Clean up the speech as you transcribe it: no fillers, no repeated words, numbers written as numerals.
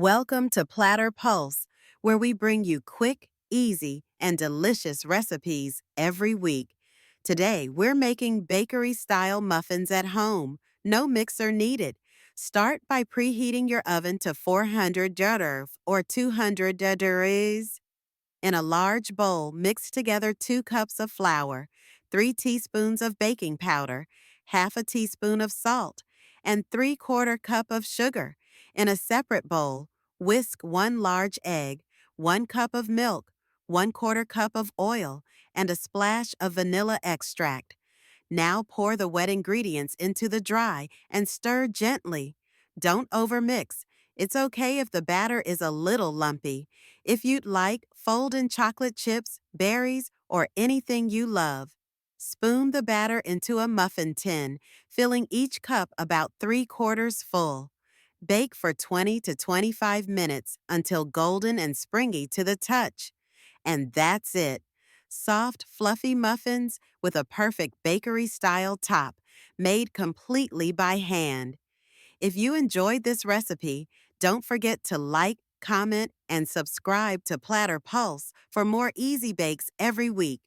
Welcome to Platter Pulse, where we bring you quick, easy, and delicious recipes every week. Today, we're making bakery-style muffins at home. No mixer needed. Start by preheating your oven to 400 or 200 degrees. In a large bowl, mix together 2 cups of flour, 3 teaspoons of baking powder, half a teaspoon of salt, and 3/4 cup of sugar. In a separate bowl, whisk 1 large egg, 1 cup of milk, 1/4 cup of oil, and a splash of vanilla extract. Now pour the wet ingredients into the dry and stir gently. Don't overmix. It's okay if the batter is a little lumpy. If you'd like, fold in chocolate chips, berries, or anything you love. Spoon the batter into a muffin tin, filling each cup about 3/4 full. Bake for 20 to 25 minutes until golden and springy to the touch. And that's it. Soft, fluffy muffins with a perfect bakery-style top, made completely by hand. If you enjoyed this recipe, don't forget to like, comment, and subscribe to Platter Pulse for more easy bakes every week.